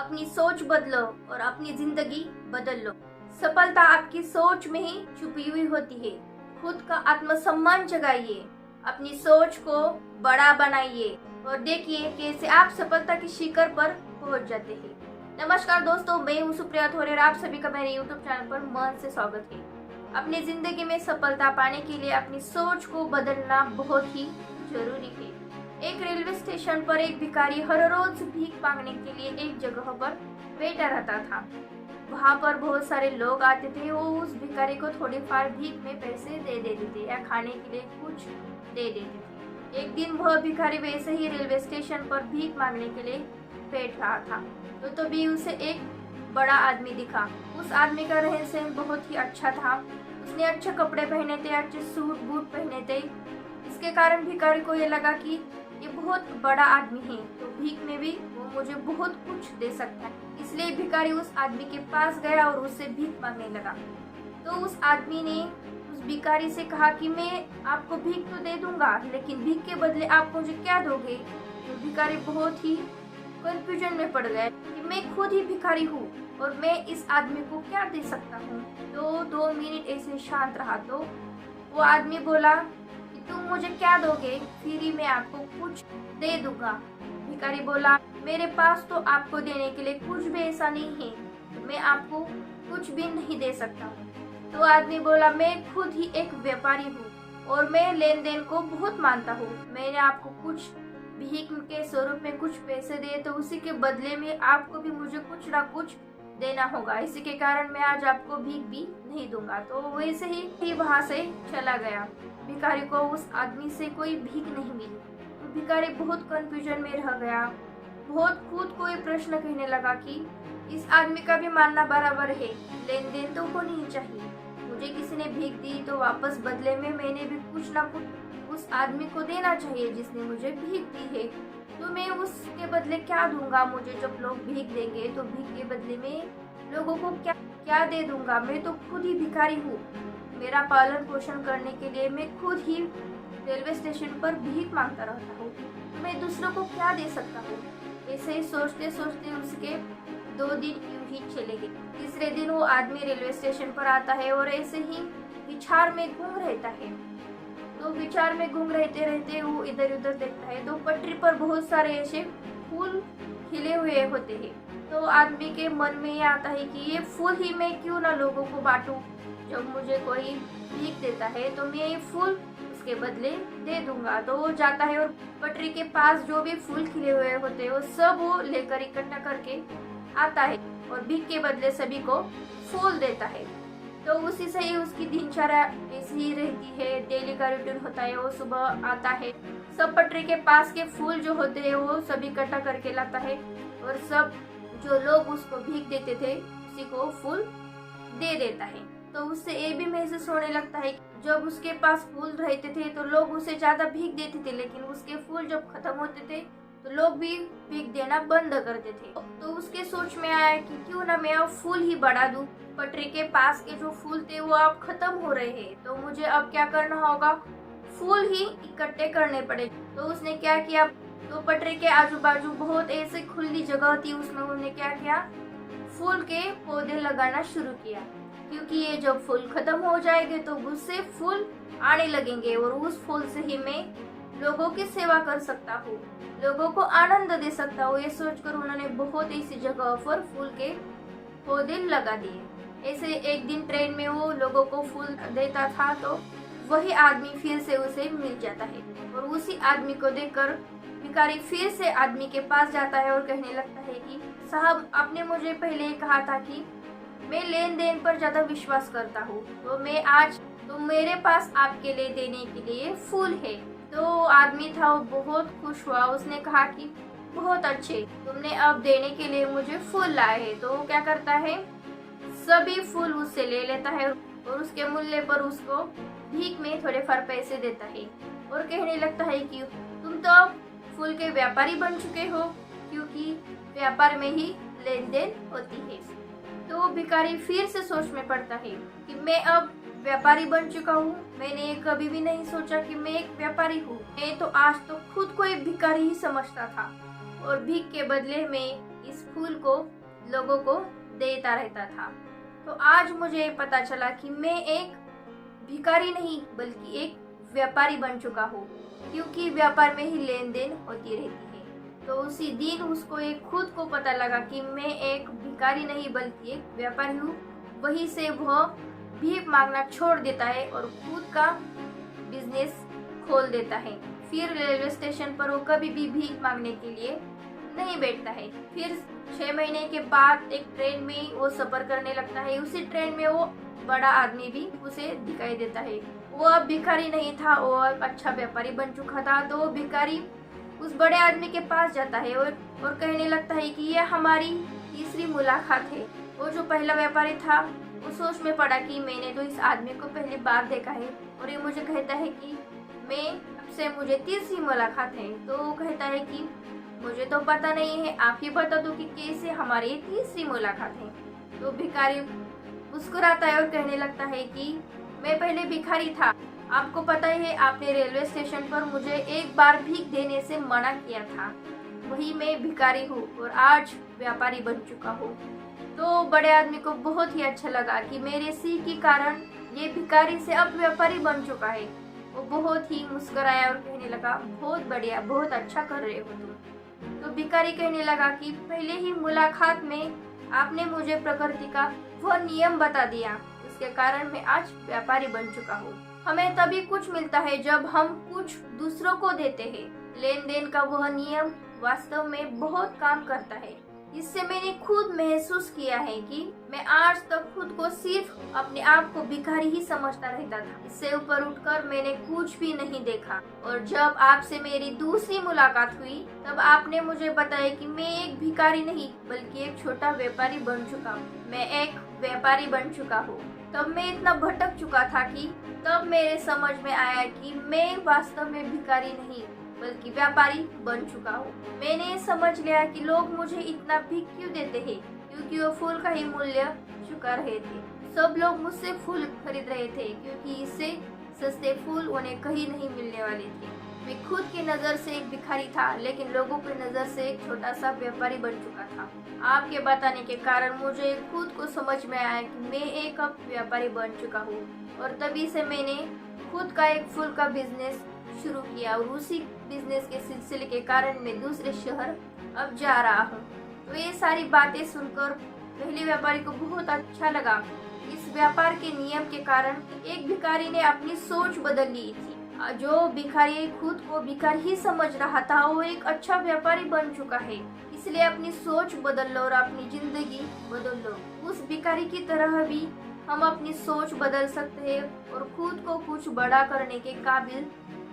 अपनी सोच बदलो और अपनी जिंदगी बदल लो। सफलता आपकी सोच में ही छुपी हुई होती है। खुद का आत्मसम्मान जगाइए, अपनी सोच को बड़ा बनाइए और देखिए कैसे आप सफलता की शिखर पर पहुंच जाते हैं। नमस्कार दोस्तों, मैं हूं सुप्रिया थोरे और आप सभी का मेरे यूट्यूब चैनल पर मन से स्वागत है। अपनी जिंदगी में सफलता पाने के लिए अपनी सोच को बदलना बहुत ही जरूरी है। एक रेलवे स्टेशन पर एक भिखारी हर रोज भीख मांगने के लिए एक जगह पर बैठा रहता था। वहाँ पर बहुत सारे लोग आते थे। वो उस भिखारी को थोड़ी फार भीख में पैसे दे देते थे या खाने के लिए कुछ दे देते थे। एक दिन वह भिखारी वैसे ही रेलवे स्टेशन पर भीख मांगने के लिए बैठ रहा था तो तभी उसे एक बड़ा आदमी दिखा। उस आदमी का रहन सहन बहुत ही अच्छा था। उसने अच्छे कपड़े पहने थे, अच्छे सूट बूट पहने थे। इसके कारण भिखारी को ये लगा कि ये बहुत बड़ा आदमी है तो भीख में भी वो मुझे बहुत कुछ दे सकता है। इसलिए भिखारी उस आदमी के पास गया और उससे भीख मांगने लगा। तो उस आदमी ने उस भिखारी से कहा कि मैं आपको भीख तो दे दूंगा, लेकिन भीख के बदले आप मुझे क्या दोगे। तो भिखारी बहुत ही कंफ्यूजन में पड़ गया कि मैं खुद ही भिखारी हूँ और मैं इस आदमी को क्या दे सकता हूँ। तो 2 मिनट ऐसे शांत रहा तो वो आदमी बोला, तुम मुझे क्या दोगे, फिर ही मैं आपको कुछ दे दूंगा। भिखारी बोला, मेरे पास तो आपको देने के लिए कुछ भी ऐसा नहीं है, तो मैं आपको कुछ भी नहीं दे सकता हूँ। तो आदमी बोला, मैं खुद ही एक व्यापारी हूँ और मैं लेन देन को बहुत मानता हूँ। मैंने आपको कुछ भीख के स्वरूप में कुछ पैसे दिए तो उसी के बदले में आपको भी मुझे कुछ ना कुछ देना होगा। इसी के कारण मैं आज आपको भीख भी नहीं दूंगा। तो वैसे ही वहां से चला गया। भिखारी को उस आदमी से कोई भीख नहीं मिली तो भिखारी बहुत कंफ्यूजन में रह गया। बहुत खुद को ये प्रश्न कहने लगा कि इस आदमी का भी मानना बराबर है, लेन देन तो होनी ही चाहिए। मुझे किसी ने भीख दी तो वापस बदले में मैंने भी कुछ ना कुछ उस आदमी को देना चाहिए जिसने मुझे भीख दी है। तो मैं उसके बदले क्या दूंगा। मुझे जब लोग भीख देंगे तो भीख के बदले में लोगों को क्या क्या दे दूंगा। मैं तो खुद ही भिखारी हूँ। मेरा पालन पोषण करने के लिए मैं खुद ही रेलवे स्टेशन पर भीख मांगता रहता हूँ, तो मैं दूसरों को क्या दे सकता हूँ। ऐसे ही सोचते सोचते उसके 2 दिन यूं ही चले गए। तीसरे दिन वो आदमी रेलवे स्टेशन पर आता है और ऐसे ही विचार में गुम रहता है। तो विचार में गुम रहते रहते वो इधर उधर देखता है तो पटरी पर बहुत सारे ऐसे फूल खिले हुए होते हैं। तो आदमी के मन में ये आता है कि ये फूल ही मैं क्यों ना लोगों को बांटूं। जब मुझे कोई भीख देता है तो मैं ये फूल उसके बदले दे दूंगा। तो वो जाता है और पटरी के पास जो भी फूल खिले हुए होते हैं वो सब वो लेकर इकट्ठा करके आता है और भीख के बदले सभी को फूल देता है। तो उसी से ही उसकी दिनचर्या ऐसी ही रहती है। डेली का रूटीन होता है। वो सुबह आता है, सब पटरी के पास के फूल जो होते हैं वो सब इकट्ठा करके लाता है और सब जो लोग उसको भीख देते थे उसी को फूल दे देता है। तो उससे ये भी महसूस होने लगता है कि जब उसके पास फूल रहते थे तो लोग उसे ज्यादा भीख देते थे, लेकिन उसके फूल जब खत्म होते थे तो लोग भी भीख देना बंद करते थे। तो उसके सोच में आया कि क्यों ना मैं अब फूल ही बढ़ा दूं। पटरी के पास के जो फूल थे वो अब खत्म हो रहे हैं, तो मुझे अब क्या करना होगा, फूल ही इकट्ठे करने पड़े। तो उसने क्या किया, तो पटरी के आजू बाजू बहुत ऐसे खुली जगह थी, उसमें उन्होंने क्या किया, फूल के पौधे लगाना शुरू किया। क्योंकि ये जब फूल खत्म हो जाएंगे तो उससे फूल आने लगेंगे और उस फूल से ही मैं लोगों की सेवा कर सकता हूँ, लोगों को आनंद दे सकता हूँ। ये सोचकर उन्होंने बहुत ऐसी जगह पर फूल के पौधे लगा दिए। ऐसे एक दिन ट्रेन में वो लोगों को फूल देता था तो वही आदमी फिर से उसे मिल जाता है और उसी आदमी को देखकर भिखारी फिर से आदमी के पास जाता है और कहने लगता है कि साहब, आपने मुझे पहले ही कहा था कि मैं लेन देन पर ज्यादा विश्वास करता हूँ, तो मैं आज तो मेरे पास आपके लिए देने के लिए फूल है। तो आदमी था वो बहुत खुश हुआ। उसने कहा कि बहुत अच्छे, तुमने अब देने के लिए मुझे फूल लाए हैं। तो वो क्या करता है, सभी फूल उससे ले लेता है और उसके मूल्य पर उसको भीख में थोड़े फार पैसे देता है और कहने लगता है कि तुम तो अब फूल के व्यापारी बन चुके हो, क्योंकि व्यापार में ही लेन देन होती है। तो भिखारी फिर से सोच में पड़ता है कि मैं अब व्यापारी बन चुका हूँ। मैंने कभी भी नहीं सोचा कि मैं एक व्यापारी हूँ। मैं तो आज तो खुद को एक भिखारी ही समझता था और भीख के बदले में इस फूल को लोगों को देता रहता था। तो आज मुझे पता चला कि मैं एक भिखारी नहीं बल्कि एक व्यापारी बन चुका हूँ, क्योंकि व्यापार में ही लेन देन होती रहती है। तो उसी दिन उसको एक खुद को पता लगा कि मैं एक भिखारी नहीं बल्कि एक व्यापारी हूँ। वहीं से वह भीख मांगना छोड़ देता है और खुद का बिजनेस खोल देता है। फिर रेलवे स्टेशन पर वो कभी भी भीख मांगने के लिए नहीं बैठता है। फिर 6 महीने के बाद एक ट्रेन में वो सफर करने लगता है। उसी ट्रेन में वो बड़ा आदमी भी उसे दिखाई देता है। वो अब भिखारी नहीं था, वो अब अच्छा व्यापारी बन चुका था। तो वो भिखारी उस बड़े आदमी के पास जाता है और कहने लगता है कि यह हमारी तीसरी मुलाकात है। वो जो पहला व्यापारी था वो सोच में पड़ा कि मैंने तो इस आदमी को पहली बार देखा है और ये मुझे कहता है कि आपसे मुझे तीसरी मुलाकात है। तो वो कहता है कि मुझे तो पता नहीं है, आप ही बता दो कि कैसे हमारी तीसरी मुलाकात है। तो भिखारी मुस्कुराता है और कहने लगता है कि मैं पहले भिखारी था, आपको पता ही है, आपने रेलवे स्टेशन पर मुझे एक बार भीख देने से मना किया था, वही मैं भिखारी हूँ और आज व्यापारी बन चुका हूँ। तो बड़े आदमी को बहुत ही अच्छा लगा कि मेरे सीख के कारण ये भिखारी से अब व्यापारी बन चुका है। वो बहुत ही मुस्कुराया और कहने लगा, बहुत बढ़िया, बहुत अच्छा कर रहे हो तुम। तो भिखारी कहने लगा कि पहले ही मुलाकात में आपने मुझे प्रकृति का वह नियम बता दिया, उसके कारण मैं आज व्यापारी बन चुका हूँ। हमें तभी कुछ मिलता है जब हम कुछ दूसरों को देते हैं। लेन देन का वह नियम वास्तव में बहुत काम करता है। इससे मैंने खुद महसूस किया है कि मैं आज तक खुद को सिर्फ अपने आप को भिखारी ही समझता रहता था। इससे ऊपर उठकर मैंने कुछ भी नहीं देखा और जब आपसे मेरी दूसरी मुलाकात हुई तब आपने मुझे बताया कि मैं एक भिखारी नहीं बल्कि एक छोटा व्यापारी बन चुका हूँ। मैं एक व्यापारी बन चुका हूँ। तब मैं इतना भटक चुका था कि तब मेरे समझ में आया कि मैं वास्तव में भिखारी नहीं बल्कि व्यापारी बन चुका हूँ। मैंने समझ लिया कि लोग मुझे इतना भीख क्यों देते हैं, क्योंकि वो फूल का ही मूल्य चुका रहे थे। सब लोग मुझसे फूल खरीद रहे थे क्योंकि इससे सस्ते फूल उन्हें कहीं नहीं मिलने वाले थे। मैं खुद की नज़र से एक भिखारी था, लेकिन लोगों की नज़र से एक छोटा सा व्यापारी बन चुका था। आपके बताने के कारण मुझे खुद को समझ में आया कि मैं एक अब व्यापारी बन चुका हूँ और तभी से मैंने खुद का एक फूल का बिजनेस शुरू किया और उसी बिजनेस के सिलसिले के कारण मैं दूसरे शहर अब जा रहा हूँ। तो ये सारी बातें सुनकर पहले व्यापारी को बहुत अच्छा लगा। इस व्यापार के नियम के कारण एक भिखारी ने अपनी सोच बदल ली थी। जो भिखारी खुद को भिखारी ही समझ रहा था वो एक अच्छा व्यापारी बन चुका है। इसलिए अपनी सोच बदल लो और अपनी जिंदगी बदल लो। उस भिखारी की तरह भी हम अपनी सोच बदल सकते हैं और खुद को कुछ बड़ा करने के काबिल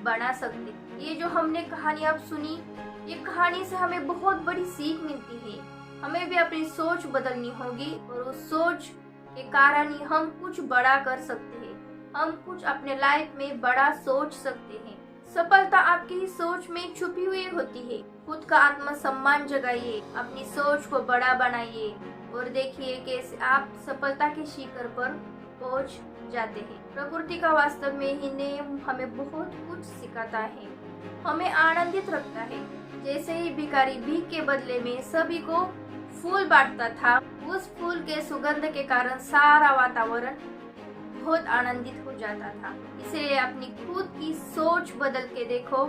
बना सकते। ये जो हमने कहानी अब सुनी, ये कहानी से हमें बहुत बड़ी सीख मिलती है। हमें भी अपनी सोच बदलनी होगी और उस सोच के कारण ही हम कुछ बड़ा कर सकते हैं। हम कुछ अपने लाइफ में बड़ा सोच सकते हैं। सफलता आपकी ही सोच में छुपी हुई होती है। खुद का आत्मसम्मान जगाइए, अपनी सोच को बड़ा बनाइए और देखिए कैसे आप सफलता के शिखर पर पहुंच जाते हैं। प्रकृति का वास्तव में ही नियम हमें बहुत कुछ सिखाता है, हमें आनंदित रखता है। जैसे ही भिखारी भीख के बदले में सभी को फूल बांटता था, उस फूल के सुगंध के कारण सारा वातावरण बहुत आनंदित हो जाता था। इसलिए अपनी खुद की सोच बदल के देखो,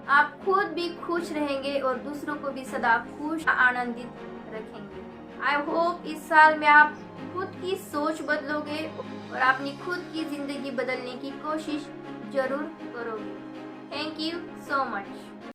आप खुद भी खुश रहेंगे और दूसरों को भी सदा खुश आनंदित रखेंगे। आई होप इस साल में आप खुद की सोच बदलोगे और अपनी खुद की जिंदगी बदलने की कोशिश जरूर करोगे। Thank you so much.